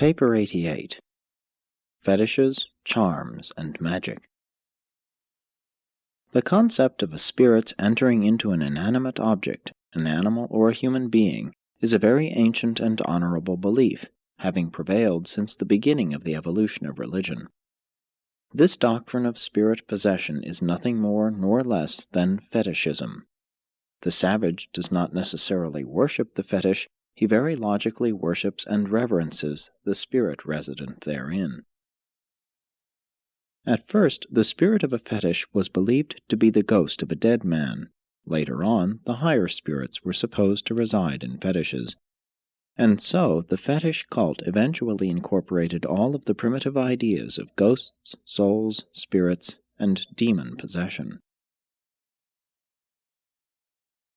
Paper 88. Fetishes, Charms, and Magic. The concept of a spirit's entering into an inanimate object, an animal or a human being, is a very ancient and honorable belief, having prevailed since the beginning of the evolution of religion. This doctrine of spirit possession is nothing more nor less than fetishism. The savage does not necessarily worship the fetish, he very logically worships and reverences the spirit resident therein. At first, the spirit of a fetish was believed to be the ghost of a dead man. Later on, the higher spirits were supposed to reside in fetishes. And so, the fetish cult eventually incorporated all of the primitive ideas of ghosts, souls, spirits, and demon possession.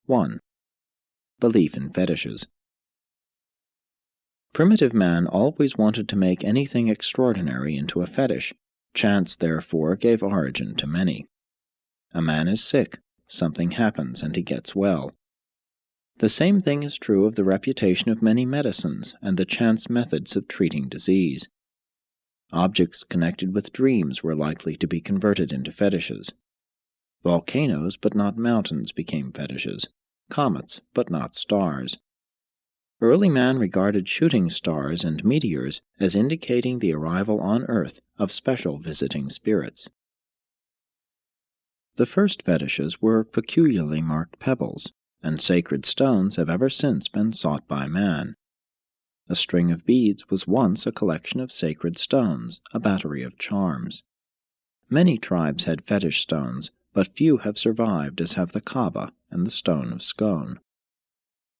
1. Belief in fetishes. Primitive man always wanted to make anything extraordinary into a fetish. Chance, therefore, gave origin to many. A man is sick, something happens, and he gets well. The same thing is true of the reputation of many medicines and the chance methods of treating disease. Objects connected with dreams were likely to be converted into fetishes. Volcanoes but not mountains became fetishes, comets but not stars. Early man regarded shooting stars and meteors as indicating the arrival on Earth of special visiting spirits. The first fetishes were peculiarly marked pebbles, and sacred stones have ever since been sought by man. A string of beads was once a collection of sacred stones, a battery of charms. Many tribes had fetish stones, but few have survived as have the Kaaba and the Stone of Scone.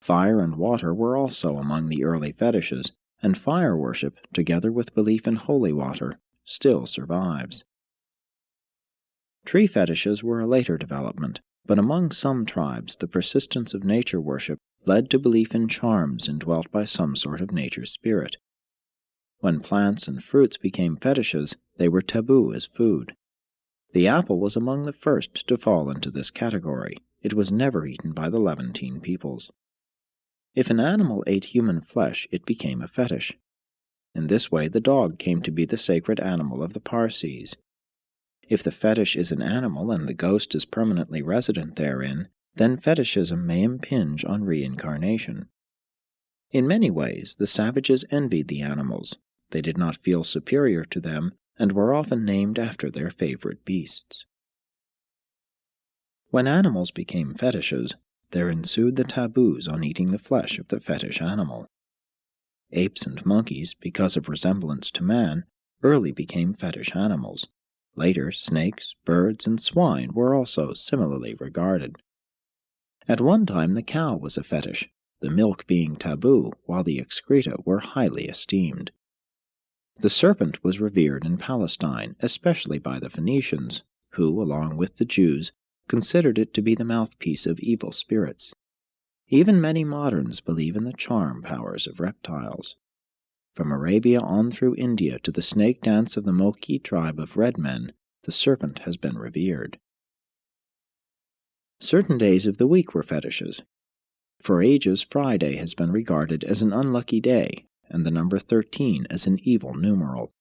Fire and water were also among the early fetishes, and fire worship, together with belief in holy water, still survives. Tree fetishes were a later development, but among some tribes the persistence of nature worship led to belief in charms indwelt by some sort of nature spirit. When plants and fruits became fetishes, they were taboo as food. The apple was among the first to fall into this category. It was never eaten by the Levantine peoples. If an animal ate human flesh, it became a fetish. In this way, the dog came to be the sacred animal of the Parsees. If the fetish is an animal and the ghost is permanently resident therein, then fetishism may impinge on reincarnation. In many ways, the savages envied the animals. They did not feel superior to them, and were often named after their favorite beasts. When animals became fetishes, there ensued the taboos on eating the flesh of the fetish animal. Apes and monkeys, because of resemblance to man, early became fetish animals. Later, snakes, birds, and swine were also similarly regarded. At one time the cow was a fetish, the milk being taboo, while the excreta were highly esteemed. The serpent was revered in Palestine, especially by the Phoenicians, who, along with the Jews, considered it to be the mouthpiece of evil spirits. Even many moderns believe in the charm powers of reptiles. From Arabia on through India to the snake dance of the Moki tribe of red men, the serpent has been revered. Certain days of the week were fetishes. For ages, Friday has been regarded as an unlucky day, and the number 13 as an evil numeral.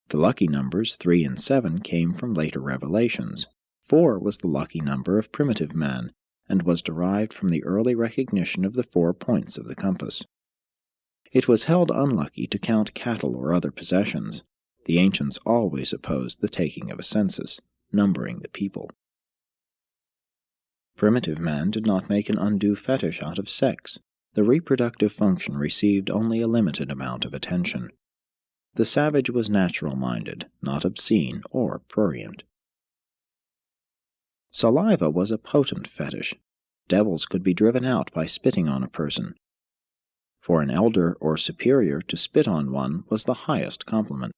The lucky numbers 3 and 7 came from later revelations. 4 was the lucky number of primitive man, and was derived from the early recognition of the 4 points of the compass. It was held unlucky to count cattle or other possessions. The ancients always opposed the taking of a census, numbering the people. Primitive man did not make an undue fetish out of sex. The reproductive function received only a limited amount of attention. The savage was natural-minded, not obscene or prurient. Saliva was a potent fetish. Devils could be driven out by spitting on a person. For an elder or superior to spit on one was the highest compliment.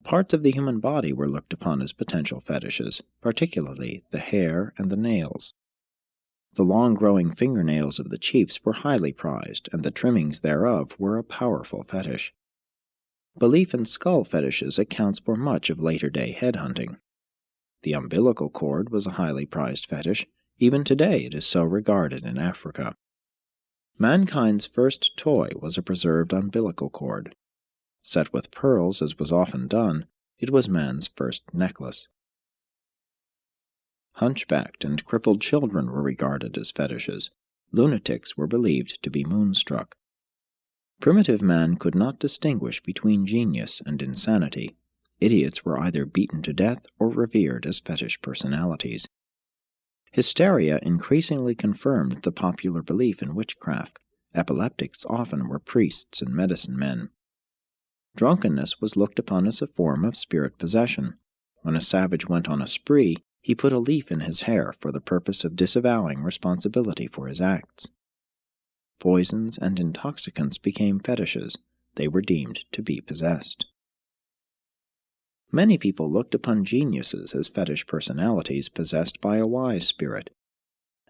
Parts of the human body were looked upon as potential fetishes, particularly the hair and the nails. The long-growing fingernails of the chiefs were highly prized, and the trimmings thereof were a powerful fetish. Belief in skull fetishes accounts for much of later-day headhunting. The umbilical cord was a highly prized fetish. Even today it is so regarded in Africa. Mankind's first toy was a preserved umbilical cord. Set with pearls, as was often done, it was man's first necklace. Hunchbacked and crippled children were regarded as fetishes. Lunatics were believed to be moonstruck. Primitive man could not distinguish between genius and insanity. Idiots were either beaten to death or revered as fetish personalities. Hysteria increasingly confirmed the popular belief in witchcraft. Epileptics often were priests and medicine men. Drunkenness was looked upon as a form of spirit possession. When a savage went on a spree, he put a leaf in his hair for the purpose of disavowing responsibility for his acts. Poisons and intoxicants became fetishes. They were deemed to be possessed. Many people looked upon geniuses as fetish personalities possessed by a wise spirit,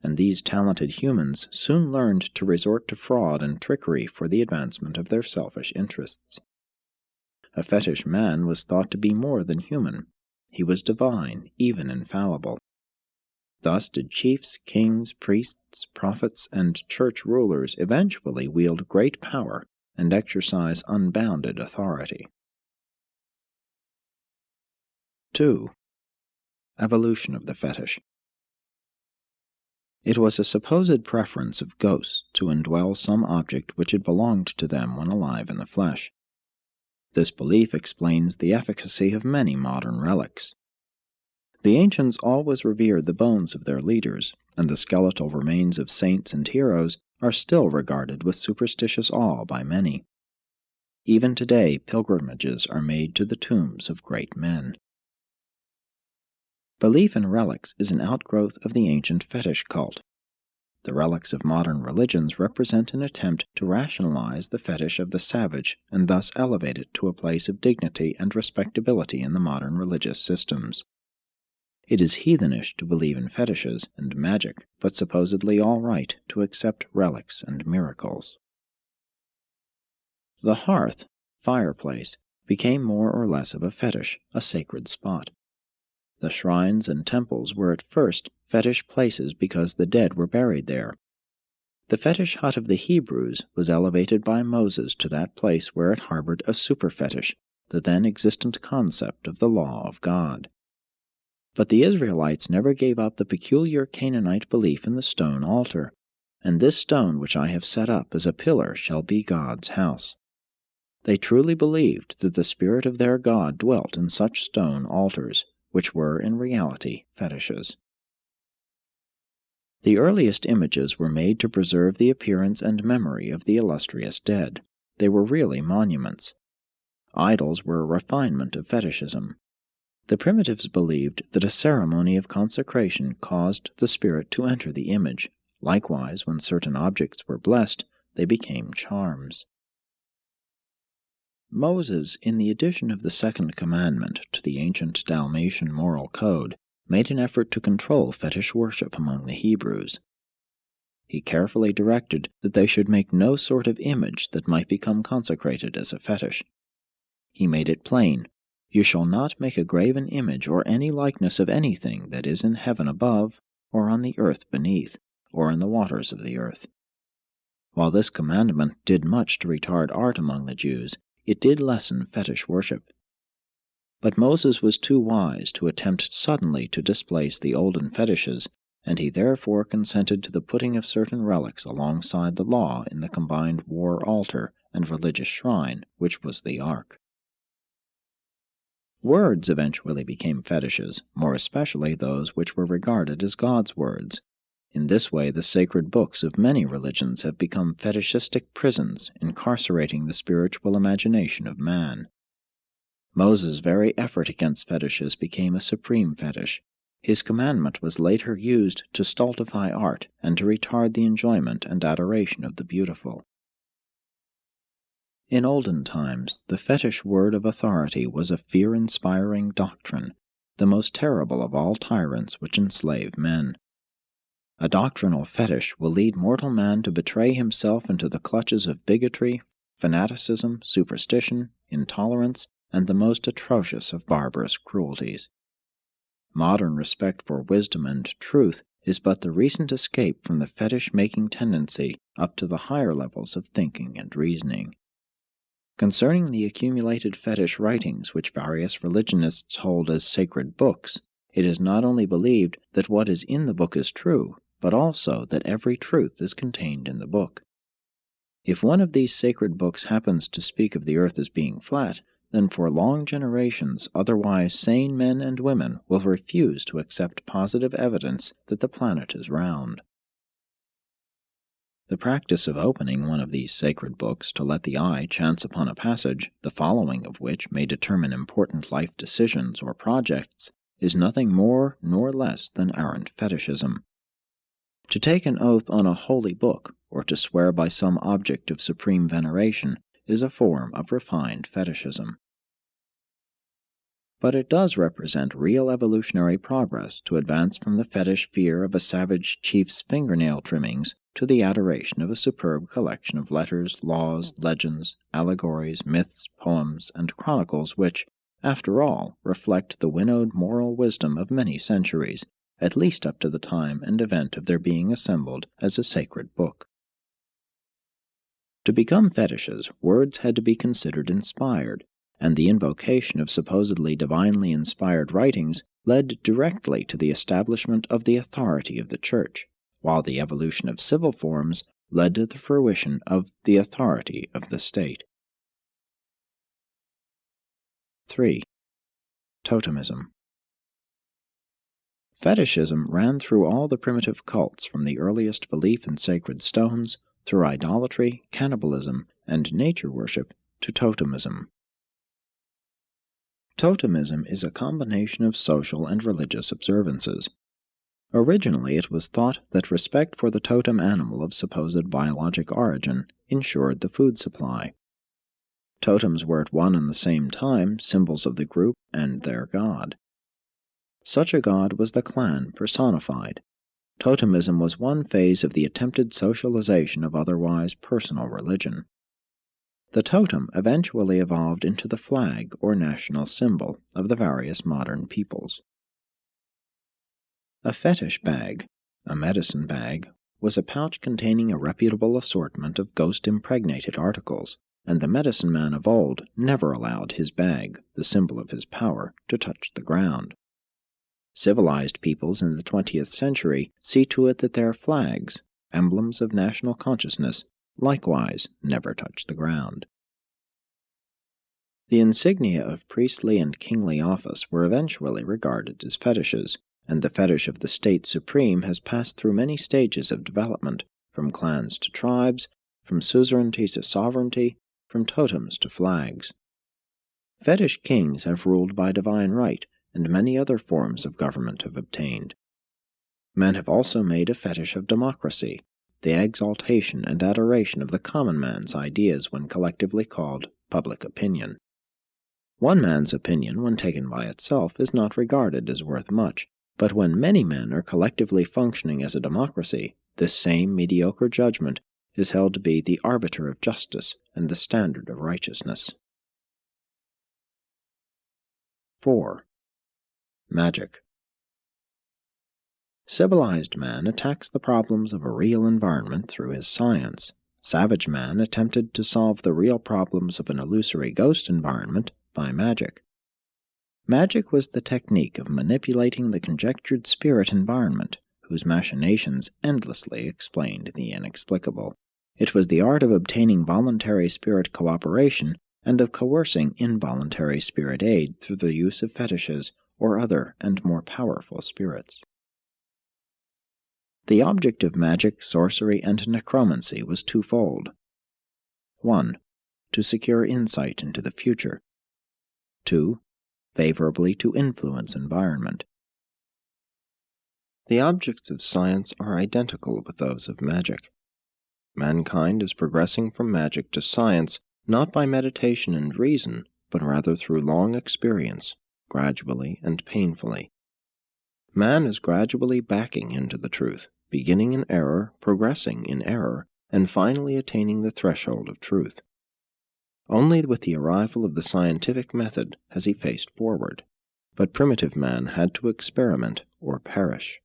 and these talented humans soon learned to resort to fraud and trickery for the advancement of their selfish interests. A fetish man was thought to be more than human. He was divine, even infallible. Thus did chiefs, kings, priests, prophets, and church rulers eventually wield great power and exercise unbounded authority. 2. Evolution of the fetish. It was a supposed preference of ghosts to indwell some object which had belonged to them when alive in the flesh. This belief explains the efficacy of many modern relics. The ancients always revered the bones of their leaders, and the skeletal remains of saints and heroes are still regarded with superstitious awe by many. Even today, pilgrimages are made to the tombs of great men. Belief in relics is an outgrowth of the ancient fetish cult. The relics of modern religions represent an attempt to rationalize the fetish of the savage and thus elevate it to a place of dignity and respectability in the modern religious systems. It is heathenish to believe in fetishes and magic, but supposedly all right to accept relics and miracles. The hearth, fireplace, became more or less of a fetish, a sacred spot. The shrines and temples were at first fetish places because the dead were buried there. The fetish hut of the Hebrews was elevated by Moses to that place where it harbored a super-fetish, the then existent concept of the law of God. But the Israelites never gave up the peculiar Canaanite belief in the stone altar, and this stone which I have set up as a pillar shall be God's house. They truly believed that the spirit of their God dwelt in such stone altars, which were in reality fetishes. The earliest images were made to preserve the appearance and memory of the illustrious dead. They were really monuments. Idols were a refinement of fetishism. The primitives believed that a ceremony of consecration caused the spirit to enter the image. Likewise, when certain objects were blessed, they became charms. Moses, in the addition of the second commandment to the ancient Dalmatian moral code, made an effort to control fetish worship among the Hebrews. He carefully directed that they should make no sort of image that might become consecrated as a fetish. He made it plain, "You shall not make a graven image or any likeness of anything that is in heaven above, or on the earth beneath, or in the waters of the earth." While this commandment did much to retard art among the Jews, it did lessen fetish worship. But Moses was too wise to attempt suddenly to displace the olden fetishes, and he therefore consented to the putting of certain relics alongside the law in the combined war altar and religious shrine, which was the ark. Words eventually became fetishes, more especially those which were regarded as God's words. In this way, the sacred books of many religions have become fetishistic prisons, incarcerating the spiritual imagination of man. Moses' very effort against fetishes became a supreme fetish. His commandment was later used to stultify art and to retard the enjoyment and adoration of the beautiful. In olden times, the fetish word of authority was a fear-inspiring doctrine, the most terrible of all tyrants which enslave men. A doctrinal fetish will lead mortal man to betray himself into the clutches of bigotry, fanaticism, superstition, intolerance, and the most atrocious of barbarous cruelties. Modern respect for wisdom and truth is but the recent escape from the fetish-making tendency up to the higher levels of thinking and reasoning. Concerning the accumulated fetish writings which various religionists hold as sacred books, it is not only believed that what is in the book is true, but also that every truth is contained in the book. If one of these sacred books happens to speak of the earth as being flat, then for long generations otherwise sane men and women will refuse to accept positive evidence that the planet is round. The practice of opening one of these sacred books to let the eye chance upon a passage, the following of which may determine important life decisions or projects, is nothing more nor less than arrant fetishism. To take an oath on a holy book, or to swear by some object of supreme veneration, is a form of refined fetishism. But it does represent real evolutionary progress to advance from the fetish fear of a savage chief's fingernail trimmings to the adoration of a superb collection of letters, laws, legends, allegories, myths, poems, and chronicles which, after all, reflect the winnowed moral wisdom of many centuries, at least up to the time and event of their being assembled as a sacred book. To become fetishes, words had to be considered inspired, and the invocation of supposedly divinely inspired writings led directly to the establishment of the authority of the Church, while the evolution of civil forms led to the fruition of the authority of the state. 3. Totemism. Fetishism ran through all the primitive cults from the earliest belief in sacred stones, through idolatry, cannibalism, and nature worship, to totemism. Totemism is a combination of social and religious observances. Originally, it was thought that respect for the totem animal of supposed biologic origin ensured the food supply. Totems were at one and the same time symbols of the group and their god. Such a god was the clan personified. Totemism was one phase of the attempted socialization of otherwise personal religion. The totem eventually evolved into the flag or national symbol of the various modern peoples. A fetish bag, a medicine bag, was a pouch containing a reputable assortment of ghost-impregnated articles, and the medicine man of old never allowed his bag, the symbol of his power, to touch the ground. Civilized peoples in the 20th century see to it that their flags, emblems of national consciousness, likewise never touch the ground. The insignia of priestly and kingly office were eventually regarded as fetishes, and the fetish of the state supreme has passed through many stages of development, from clans to tribes, from suzerainty to sovereignty, from totems to flags. Fetish kings have ruled by divine right, and many other forms of government have obtained. Men have also made a fetish of democracy, the exaltation and adoration of the common man's ideas when collectively called public opinion. One man's opinion, when taken by itself, is not regarded as worth much, but when many men are collectively functioning as a democracy, this same mediocre judgment is held to be the arbiter of justice and the standard of righteousness. 4. Magic. Civilized man attacks the problems of a real environment through his science. Savage man attempted to solve the real problems of an illusory ghost environment by magic. Magic was the technique of manipulating the conjectured spirit environment, whose machinations endlessly explained the inexplicable. It was the art of obtaining voluntary spirit cooperation and of coercing involuntary spirit aid through the use of fetishes or other and more powerful spirits. The object of magic, sorcery, and necromancy was twofold. 1. To secure insight into the future. 2. Favorably to influence environment. The objects of science are identical with those of magic. Mankind is progressing from magic to science not by meditation and reason, but rather through long experience, gradually and painfully. Man is gradually backing into the truth, beginning in error, progressing in error, and finally attaining the threshold of truth. Only with the arrival of the scientific method has he faced forward, but primitive man had to experiment or perish.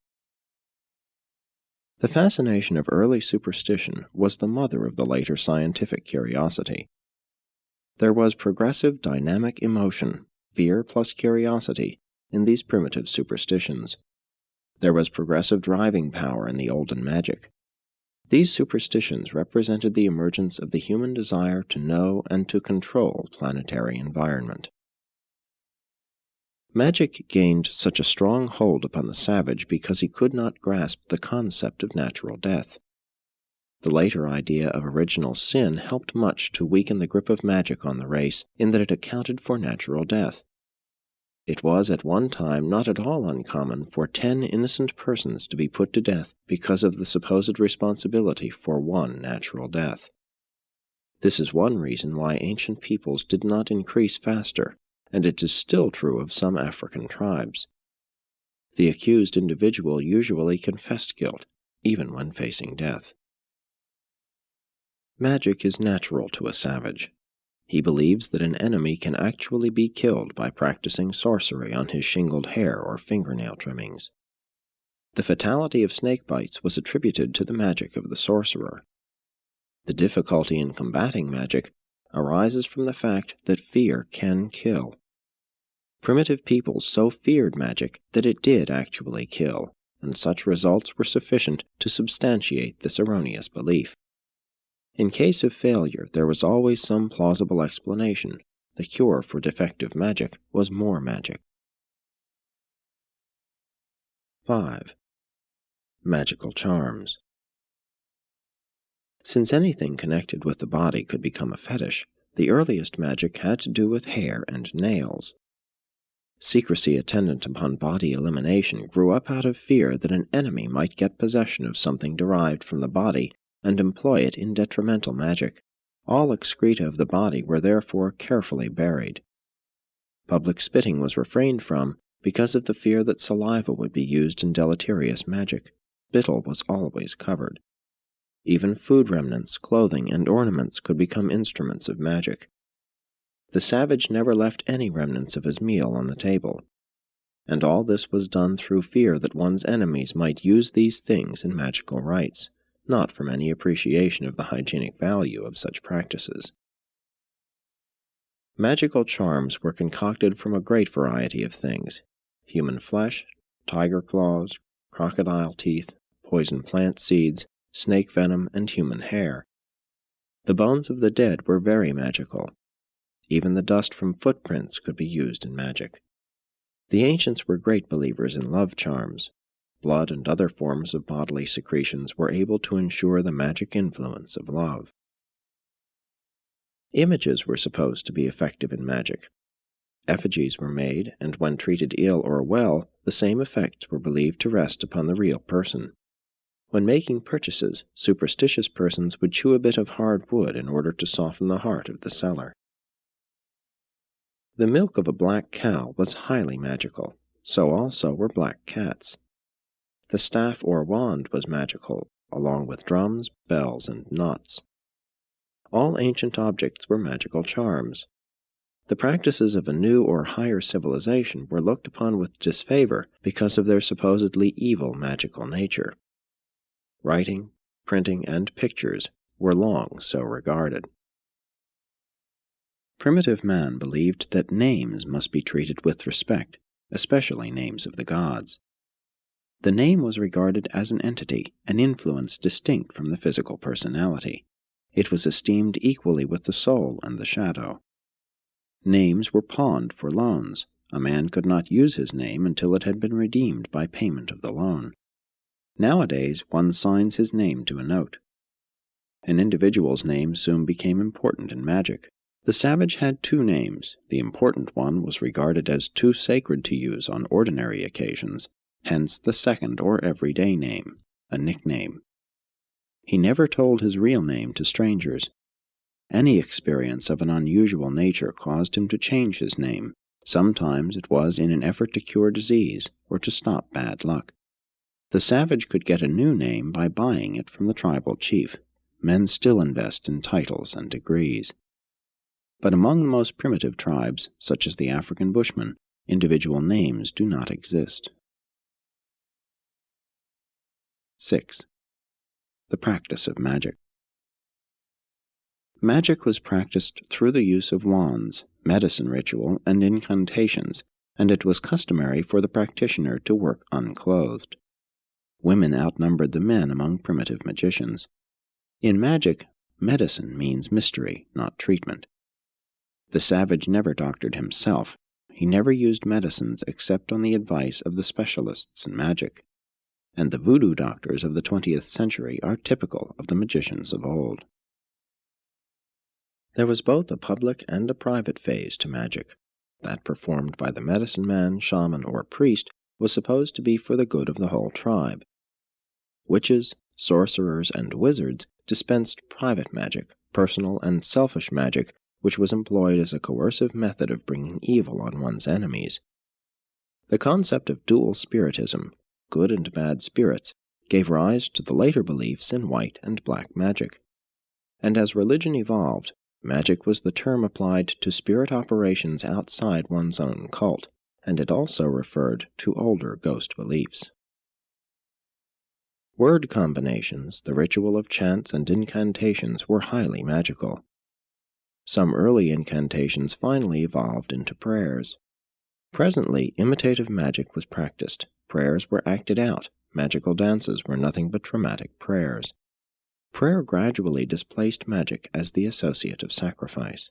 The fascination of early superstition was the mother of the later scientific curiosity. There was progressive dynamic emotion, fear plus curiosity, in these primitive superstitions. There was progressive driving power in the olden magic. These superstitions represented the emergence of the human desire to know and to control planetary environment. Magic gained such a strong hold upon the savage because he could not grasp the concept of natural death. The later idea of original sin helped much to weaken the grip of magic on the race in that it accounted for natural death. It was at one time not at all uncommon for 10 innocent persons to be put to death because of the supposed responsibility for one natural death. This is one reason why ancient peoples did not increase faster, and it is still true of some African tribes. The accused individual usually confessed guilt, even when facing death. Magic is natural to a savage. He believes that an enemy can actually be killed by practicing sorcery on his shingled hair or fingernail trimmings. The fatality of snake bites was attributed to the magic of the sorcerer. The difficulty in combating magic arises from the fact that fear can kill. Primitive peoples so feared magic that it did actually kill, and such results were sufficient to substantiate this erroneous belief. In case of failure, there was always some plausible explanation. The cure for defective magic was more magic. 5. Magical charms. Since anything connected with the body could become a fetish, the earliest magic had to do with hair and nails. Secrecy attendant upon body elimination grew up out of fear that an enemy might get possession of something derived from the body and employ it in detrimental magic. All excreta of the body were therefore carefully buried. Public spitting was refrained from because of the fear that saliva would be used in deleterious magic. Spittle was always covered. Even food remnants, clothing, and ornaments could become instruments of magic. The savage never left any remnants of his meal on the table, and all this was done through fear that one's enemies might use these things in magical rites, not from any appreciation of the hygienic value of such practices. Magical charms were concocted from a great variety of things: human flesh, tiger claws, crocodile teeth, poison plant seeds, snake venom, and human hair. The bones of the dead were very magical. Even the dust from footprints could be used in magic. The ancients were great believers in love charms. Blood and other forms of bodily secretions were able to ensure the magic influence of love. Images were supposed to be effective in magic. Effigies were made, and when treated ill or well, the same effects were believed to rest upon the real person. When making purchases, superstitious persons would chew a bit of hard wood in order to soften the heart of the seller. The milk of a black cow was highly magical. So also were black cats. The staff or wand was magical, along with drums, bells, and knots. All ancient objects were magical charms. The practices of a new or higher civilization were looked upon with disfavor because of their supposedly evil magical nature. Writing, printing, and pictures were long so regarded. Primitive man believed that names must be treated with respect, especially names of the gods. The name was regarded as an entity, an influence distinct from the physical personality. It was esteemed equally with the soul and the shadow. Names were pawned for loans. A man could not use his name until it had been redeemed by payment of the loan. Nowadays, one signs his name to a note. An individual's name soon became important in magic. The savage had 2 names. The important one was regarded as too sacred to use on ordinary occasions, hence the second or everyday name, a nickname. He never told his real name to strangers. Any experience of an unusual nature caused him to change his name. Sometimes it was in an effort to cure disease or to stop bad luck. The savage could get a new name by buying it from the tribal chief. Men still invest in titles and degrees. But among the most primitive tribes, such as the African Bushmen, individual names do not exist. 6. The practice of magic. Magic was practiced through the use of wands, medicine ritual, and incantations, and it was customary for the practitioner to work unclothed. Women outnumbered the men among primitive magicians. In magic, medicine means mystery, not treatment. The savage never doctored himself. He never used medicines except on the advice of the specialists in magic. And the voodoo doctors of the 20th century are typical of the magicians of old. There was both a public and a private phase to magic. That performed by the medicine man, shaman, or priest was supposed to be for the good of the whole tribe. Witches, sorcerers, and wizards dispensed private magic, personal and selfish magic, which was employed as a coercive method of bringing evil on one's enemies. The concept of dual spiritism, good and bad spirits, gave rise to the later beliefs in white and black magic. And as religion evolved, magic was the term applied to spirit operations outside one's own cult, and it also referred to older ghost beliefs. Word combinations, the ritual of chants and incantations, were highly magical. Some early incantations finally evolved into prayers. Presently, imitative magic was practiced. Prayers were acted out. Magical dances were nothing but dramatic prayers. Prayer gradually displaced magic as the associate of sacrifice.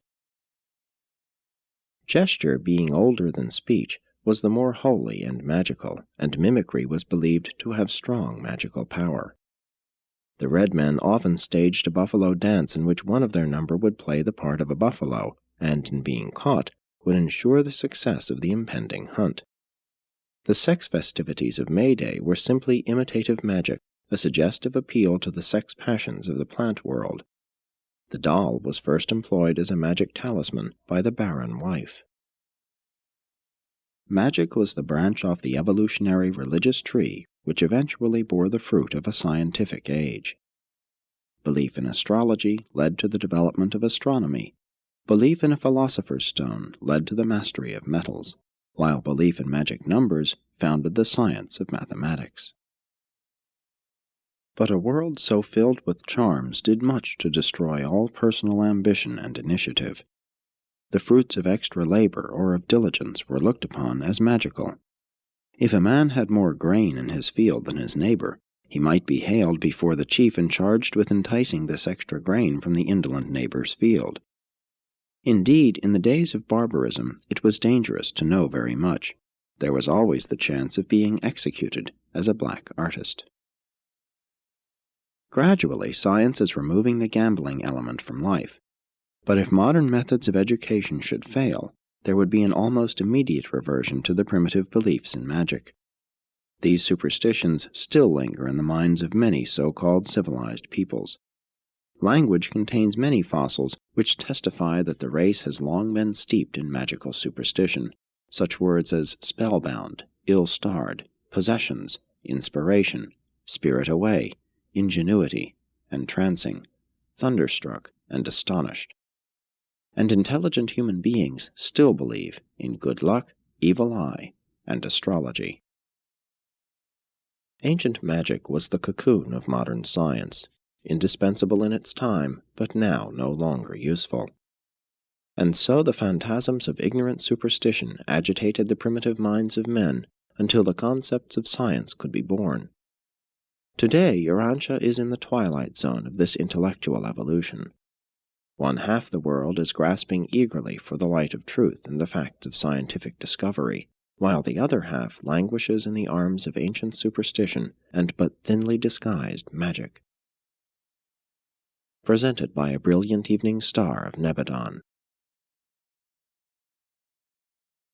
Gesture, being older than speech, was the more holy and magical, and mimicry was believed to have strong magical power. The red men often staged a buffalo dance in which one of their number would play the part of a buffalo, and in being caught, would ensure the success of the impending hunt. The sex festivities of May Day were simply imitative magic, a suggestive appeal to the sex passions of the plant world. The doll was first employed as a magic talisman by the barren wife. Magic was the branch off the evolutionary religious tree which eventually bore the fruit of a scientific age. Belief in astrology led to the development of astronomy. Belief in a philosopher's stone led to the mastery of metals, while belief in magic numbers founded the science of mathematics. But a world so filled with charms did much to destroy all personal ambition and initiative. The fruits of extra labor or of diligence were looked upon as magical. If a man had more grain in his field than his neighbor, he might be haled before the chief and charged with enticing this extra grain from the indolent neighbor's field. Indeed, in the days of barbarism, it was dangerous to know very much. There was always the chance of being executed as a black artist. Gradually, science is removing the gambling element from life. But if modern methods of education should fail, there would be an almost immediate reversion to the primitive beliefs in magic. These superstitions still linger in the minds of many so-called civilized peoples. Language contains many fossils which testify that the race has long been steeped in magical superstition, such words as spellbound, ill-starred, possessions, inspiration, spirit away, ingenuity, entrancing, thunderstruck, and astonished. And intelligent human beings still believe in good luck, evil eye, and astrology. Ancient magic was the cocoon of modern science, indispensable in its time, but now no longer useful. And so the phantasms of ignorant superstition agitated the primitive minds of men until the concepts of science could be born. Today, Urantia is in the twilight zone of this intellectual evolution. One half the world is grasping eagerly for the light of truth and the facts of scientific discovery, while the other half languishes in the arms of ancient superstition and but thinly disguised magic. Presented by a brilliant evening star of Nebadon.